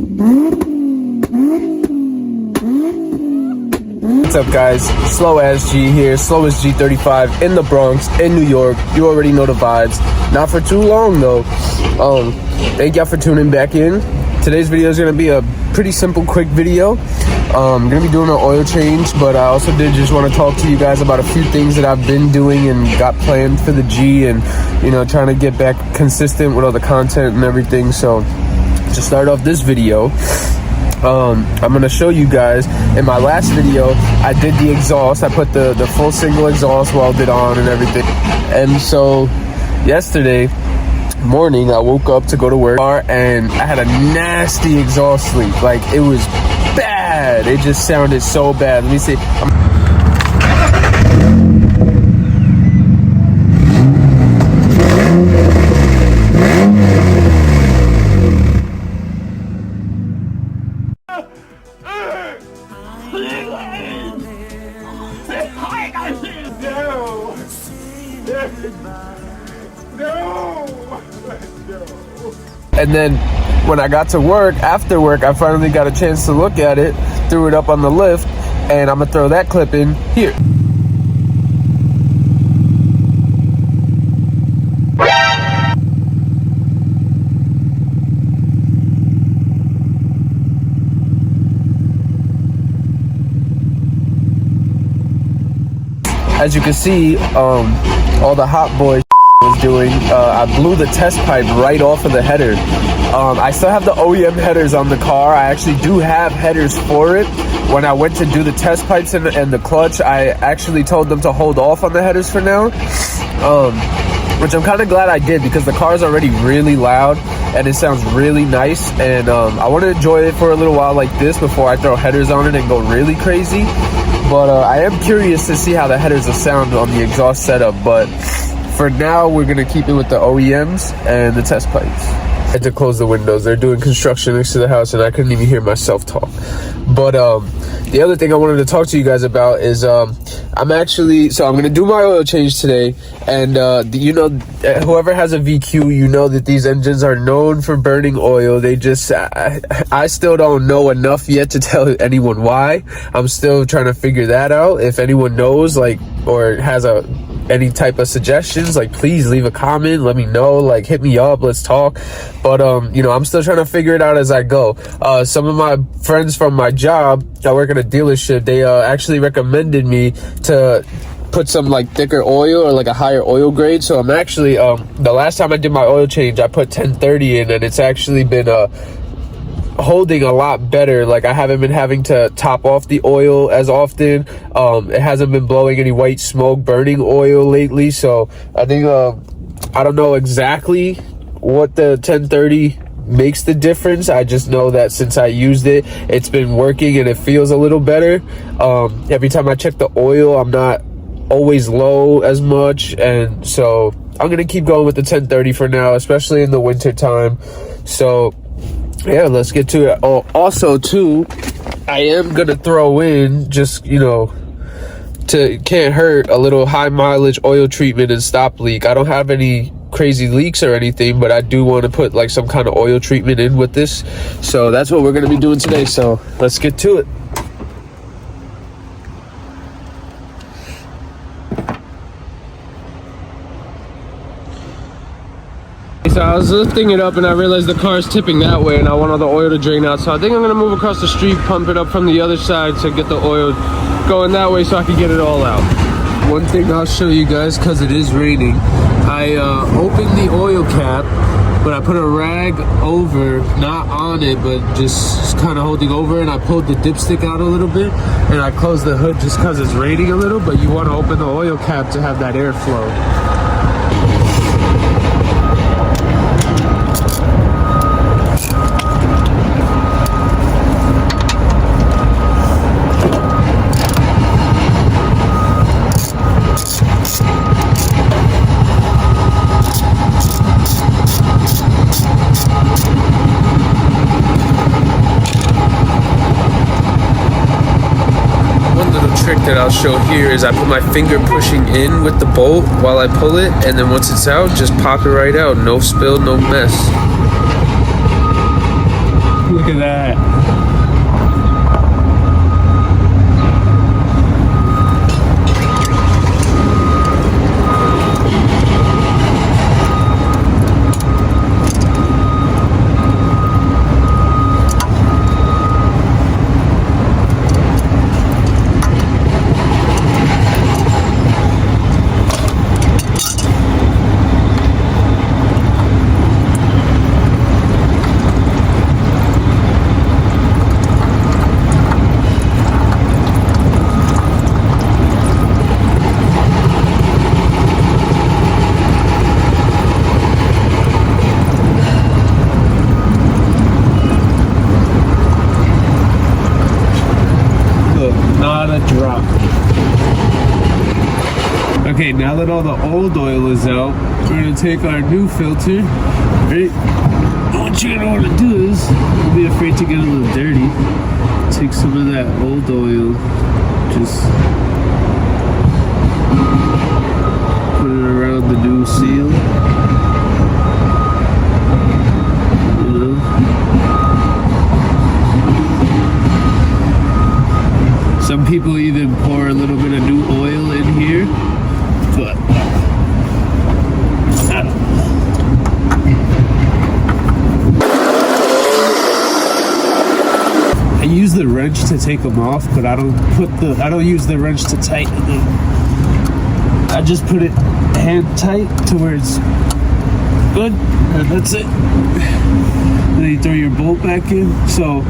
What's up, guys? Slow As G here, Slow As G35 in the Bronx, in New York. You already know the vibes. Not for too long though. Thank y'all for tuning back in. Today's video is gonna be a pretty simple, quick video. I'm gonna be doing an oil change, but I also did just want to talk to you guys about a few things that I've been doing and got planned for the G, and you know, trying to get back consistent with all the content and everything. So to start off this video, I'm gonna show you guys. In my last video, I did the exhaust. I put the full single exhaust welded on and everything. And so yesterday morning, I woke up to go to work and I had a nasty exhaust leak. Like, it was bad. It just sounded so bad. Let me see. And then when I got to work, after work, I finally got a chance to look at it, threw it up on the lift, and I'm gonna throw that clip in here. As you can see, all the hot boys was doing, I blew the test pipe right off of the header. I still have the OEM headers on the car. I actually do have headers for it. When I went to do the test pipes and the clutch, I actually told them to hold off on the headers for now, which I'm kind of glad I did, because the car is already really loud and it sounds really nice, and I want to enjoy it for a little while like this before I throw headers on it and go really crazy. But I am curious to see how the headers will sound on the exhaust setup. But for now, we're gonna keep it with the OEMs and the test pipes. I had to close the windows. They're doing construction next to the house and I couldn't even hear myself talk. But the other thing I wanted to talk to you guys about is I'm gonna do my oil change today. And you know, whoever has a VQ, you know that these engines are known for burning oil. They just, I still don't know enough yet to tell anyone why. I'm still trying to figure that out. If anyone knows, like, or has any type of suggestions, like, please leave a comment, let me know, like, hit me up, let's talk. But you know, I'm still trying to figure it out as I go. Some of my friends from my job, I work at a dealership, they actually recommended me to put some like thicker oil or like a higher oil grade. So I'm actually the last time I did my oil change, I put 1030 in, and it's actually been holding a lot better. Like, I haven't been having to top off the oil as often. It hasn't been blowing any white smoke, burning oil lately. So I think I don't know exactly what the 1030 makes the difference. I just know that since I used it, it's been working and it feels a little better. Every time I check the oil, I'm not always low as much, and so I'm gonna keep going with the 1030 for now, especially in the winter time. So yeah, let's get to it. Oh, also too, I am gonna throw in, just, you know, can't hurt, a little high mileage oil treatment and stop leak. I don't have any crazy leaks or anything, but I do want to put like some kind of oil treatment in with this. So that's what we're gonna be doing today. So let's get to it. So I was lifting it up and I realized the car is tipping that way and I want all the oil to drain out. So I think I'm gonna move across the street, pump it up from the other side to get the oil going that way so I can get it all out. One thing I'll show you guys, because it is raining, I opened the oil cap, but I put a rag over, not on it, but just kind of holding over, and I pulled the dipstick out a little bit, and I closed the hood just because it's raining a little, but you want to open the oil cap to have that airflow. That I'll show here is I put my finger pushing in with the bolt while I pull it, and then once it's out, just pop it right out. No spill, no mess. Look at that. Not a drop. Okay, now that all the old oil is out, we're gonna take our new filter. Right? What you're gonna want to do is, don't be afraid to get a little dirty. Take some of that old oil, just put it around the new seal. You know? Some people even pour a little bit of new oil in here, but I use the wrench to take them off, but I don't use the wrench to tighten them. I just put it hand tight to where it's good, and that's it. Then you throw your bolt back in. So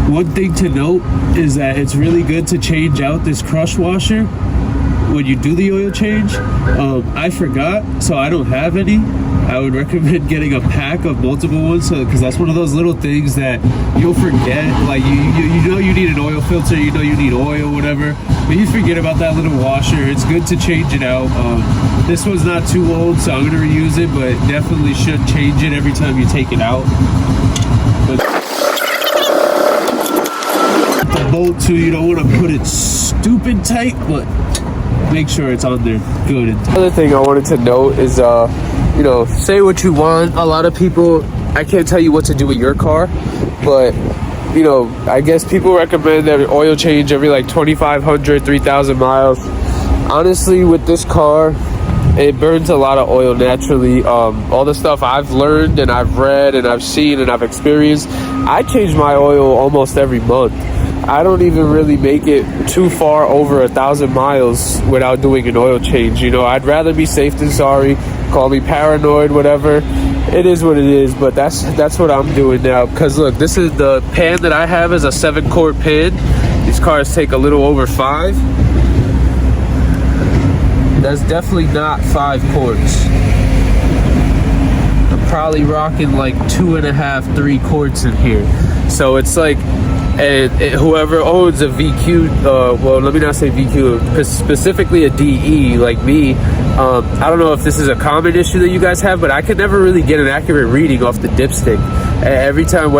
one thing to note is that it's really good to change out this crush washer when you do the oil change. I forgot, so I don't have any. I would recommend getting a pack of multiple ones, because that's one of those little things that you'll forget. Like you know you need an oil filter, you know you need oil, whatever, but you forget about that little washer. It's good to change it out. This one's not too old, so I'm gonna reuse it, but definitely should change it every time you take it out. But the bolt too, you don't want to put it stupid tight, but make sure it's on there good. Another thing I wanted to note is you know, say what you want. A lot of people, I can't tell you what to do with your car, but you know, I guess people recommend that oil change every like 2,500, 3,000 miles. Honestly, with this car, it burns a lot of oil naturally. All the stuff I've learned and I've read and I've seen and I've experienced, I change my oil almost every month. I don't even really make it too far over 1,000 miles without doing an oil change. You know, I'd rather be safe than sorry. Call me paranoid, whatever. It is what it is, but that's what I'm doing now. Because look, this is the pan that I have is a 7-quart pan. These cars take a little over 5. That's definitely not 5 quarts. I'm probably rocking like 2.5, 3 quarts in here. So it's like, and whoever owns a VQ, well, let me not say VQ, specifically a DE like me, I don't know if this is a common issue that you guys have, but I could never really get an accurate reading off the dipstick. Every time,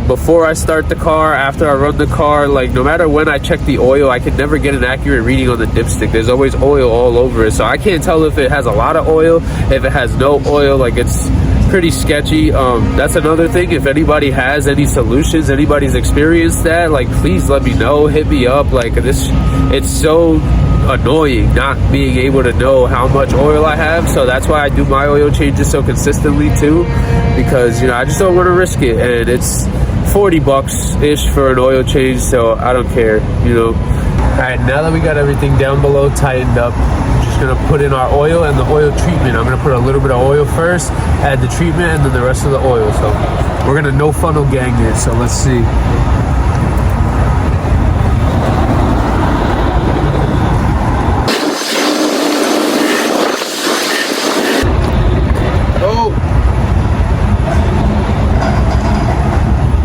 before I start the car, after I run the car, like no matter when I check the oil, I could never get an accurate reading on the dipstick. There's always oil all over it, so I can't tell if it has a lot of oil, if it has no oil. Like, it's pretty sketchy. That's another thing. If anybody has any solutions, anybody's experienced that, like, please let me know, hit me up. Like, this, it's so annoying not being able to know how much oil I have. So that's why I do my oil changes so consistently too, because you know, I just don't want to risk it. And it's $40 ish for an oil change, so I don't care, you know. All right, now that we got everything down below tightened up, just gonna put in our oil and the oil treatment. I'm gonna put a little bit of oil first, add the treatment, and then the rest of the oil. So we're gonna no funnel gang it, so let's see.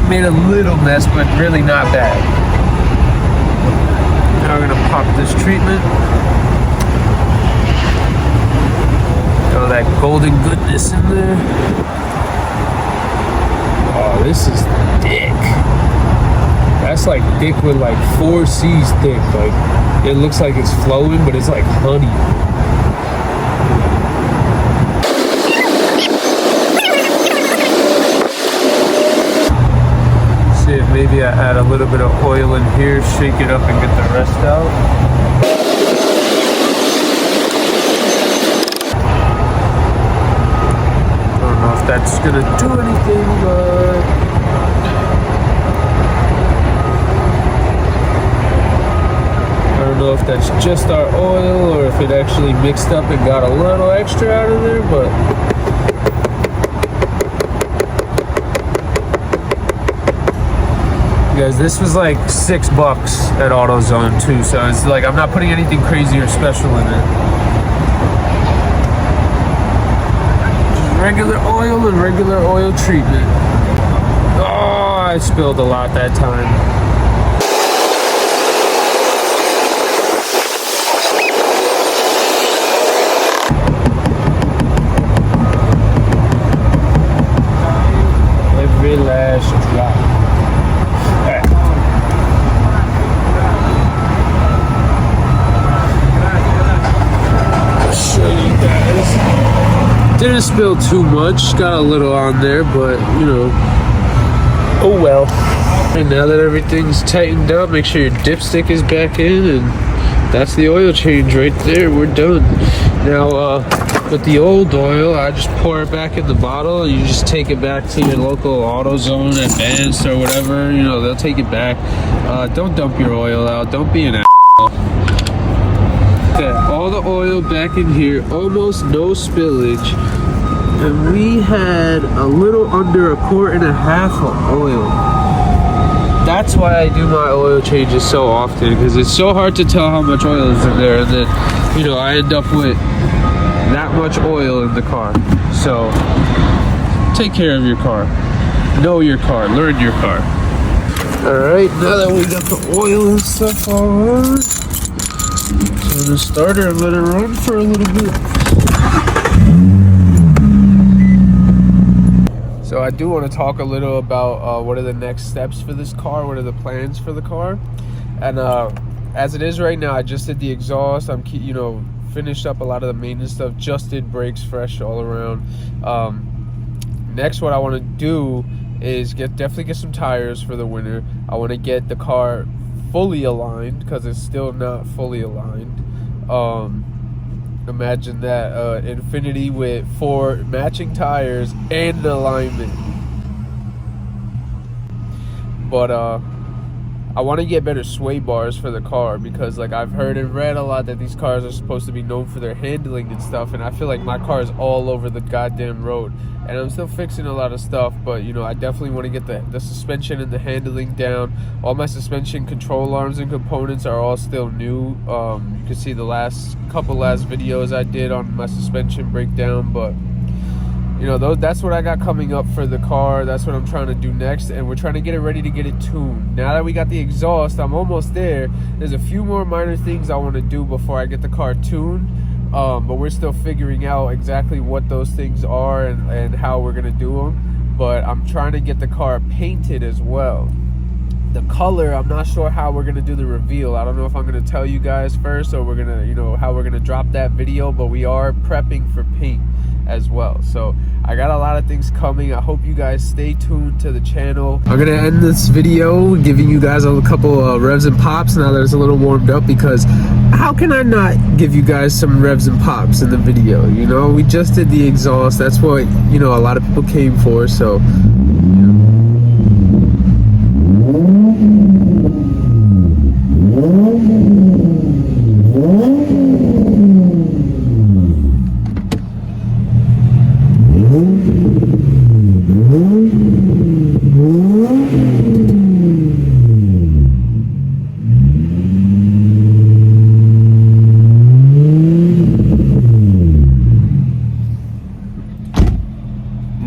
Made a little mess, but really not bad. Now we're gonna pop this treatment. Got that golden goodness in there. Oh, this is thick. That's like thick with like 4 C's thick. Like, it looks like it's flowing, but it's like honey. see if maybe I add a little bit of oil in here, shake it up and get the rest out. I don't know if that's gonna do anything, but I don't know if that's just our oil or if it actually mixed up and got a little extra out of there, but guys, this was like $6 at AutoZone too, so it's like I'm not putting anything crazy or special in it. Just regular oil and regular oil treatment. Oh, I spilled a lot that time. Every last drop. Didn't spill too much, got a little on there, but you know, oh well. And now that everything's tightened up, make sure your dipstick is back in, and that's the oil change right there. We're done. Now with the old oil, I just pour it back in the bottle and you just take it back to your local AutoZone, Advanced or whatever, you know, they'll take it back. Don't dump your oil out, don't be an asshole. Okay, all the oil back in here, almost no spillage, and we had a little under 1.5 quarts of oil. That's why I do my oil changes so often, because it's so hard to tell how much oil is in there, and then, you know, I end up with that much oil in the car. So take care of your car, know your car, learn your car. All right, now that we got the oil and stuff all on, turn the starter and let it run for a little bit. So I do want to talk a little about what are the next steps for this car, what are the plans for the car. And as it is right now, I just did the exhaust, I'm finished up a lot of the maintenance stuff, just did brakes fresh all around. Next, what I want to do is definitely get some tires for the winter. I want to get the car fully aligned, because it's still not fully aligned. Imagine that, Infiniti with 4 matching tires and alignment. But I want to get better sway bars for the car, because like I've heard and read a lot that these cars are supposed to be known for their handling and stuff, and I feel like my car is all over the goddamn road, and I'm still fixing a lot of stuff, but you know, I definitely want to get the suspension and the handling down. All my suspension control arms and components are all still new. You can see the last videos I did on my suspension breakdown, but you know, that's what I got coming up for the car. That's what I'm trying to do next, and we're trying to get it ready to get it tuned. Now that we got the exhaust, I'm almost there. There's a few more minor things I want to do before I get the car tuned, but we're still figuring out exactly what those things are and how we're going to do them. But I'm trying to get the car painted as well. The color, I'm not sure how we're going to do the reveal. I don't know if I'm going to tell you guys first, or we're going to, you know, how we're going to drop that video, but we are prepping for paint as well. So I got a lot of things coming. I hope you guys stay tuned to the channel. I'm gonna end this video giving you guys a couple revs and pops now that it's a little warmed up, because how can I not give you guys some revs and pops in the video? You know, we just did the exhaust. That's what, you know, a lot of people came for. So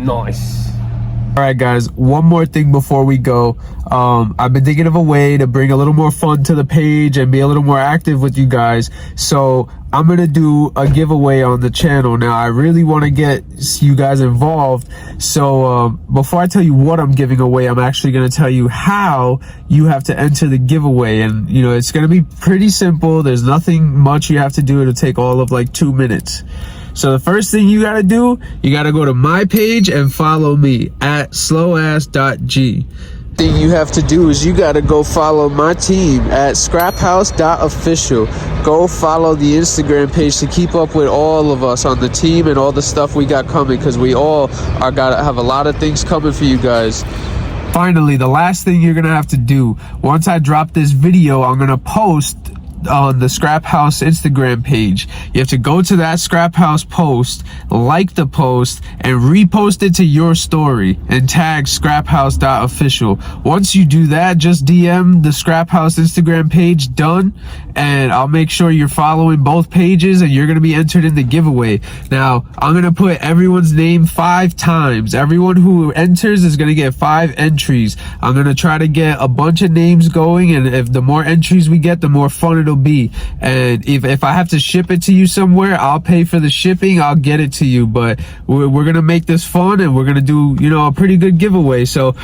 nice. All right, guys, one more thing before we go. I've been thinking of a way to bring a little more fun to the page and be a little more active with you guys. So I'm gonna do a giveaway on the channel. Now, I really want to get you guys involved. So before I tell you what I'm giving away, I'm actually gonna tell you how you have to enter the giveaway. And you know, it's gonna be pretty simple. There's nothing much you have to do. It'll take all of like 2 minutes. So the first thing you gotta do, you gotta go to my page and follow me at slowass.g. thing you have to do is you got to go follow my team at scraphouse.official. Go follow the Instagram page to keep up with all of us on the team and all the stuff we got coming, because we all are gotta have a lot of things coming for you guys. Finally, the last thing you're gonna have to do, once I drop this video, I'm gonna post on the Scrap House Instagram page. You have to go to that Scrap House post, like the post, and repost it to your story and tag scraphouse.official. Once you do that, just DM the Scrap House Instagram page, done, and I'll make sure you're following both pages and you're going to be entered in the giveaway. Now, I'm going to put everyone's name 5 times. Everyone who enters is going to get 5 entries. I'm going to try to get a bunch of names going, and if the more entries we get, the more fun it'll be. And if I have to ship it to you somewhere, I'll pay for the shipping. I'll get it to you, but we're gonna make this fun, and we're gonna do, you know, a pretty good giveaway. So should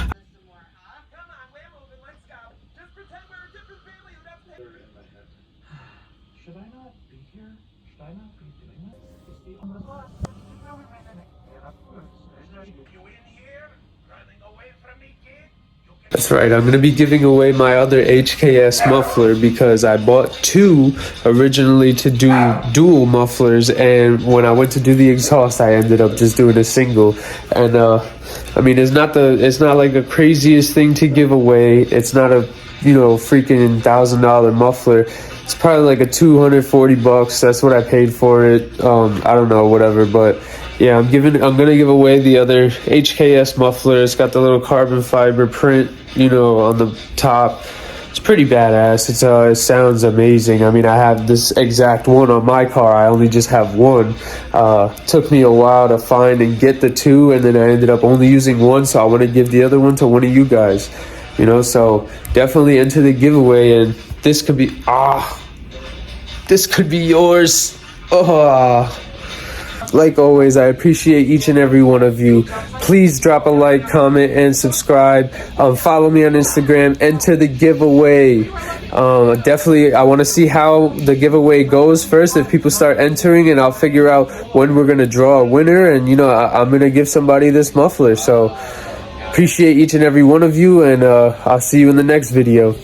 I not be here? Should I not be doing this? that's right, I'm going to be giving away my other HKS muffler because I bought 2 originally to do dual mufflers, and when I went to do the exhaust, I ended up just doing a single. And I mean, it's not like the craziest thing to give away. It's not a, you know, freaking $1,000 muffler. It's probably like a $240. That's what I paid for it. I don't know, whatever, but yeah, I'm gonna give away the other HKS muffler. It's got the little carbon fiber print, you know, on the top. It's pretty badass. It sounds amazing. I mean, I have this exact one on my car. I only just have one. Took me a while to find and get the 2, and then I ended up only using one, so I want to give the other one to one of you guys, you know. So definitely enter the giveaway, and this could be yours. Like always, I appreciate each and every one of you. Please drop a like, comment, and subscribe. Follow me on Instagram. Enter the giveaway. Definitely, I want to see how the giveaway goes first. If people start entering, and I'll figure out when we're going to draw a winner. And, you know, I'm going to give somebody this muffler. So, appreciate each and every one of you. And I'll see you in the next video.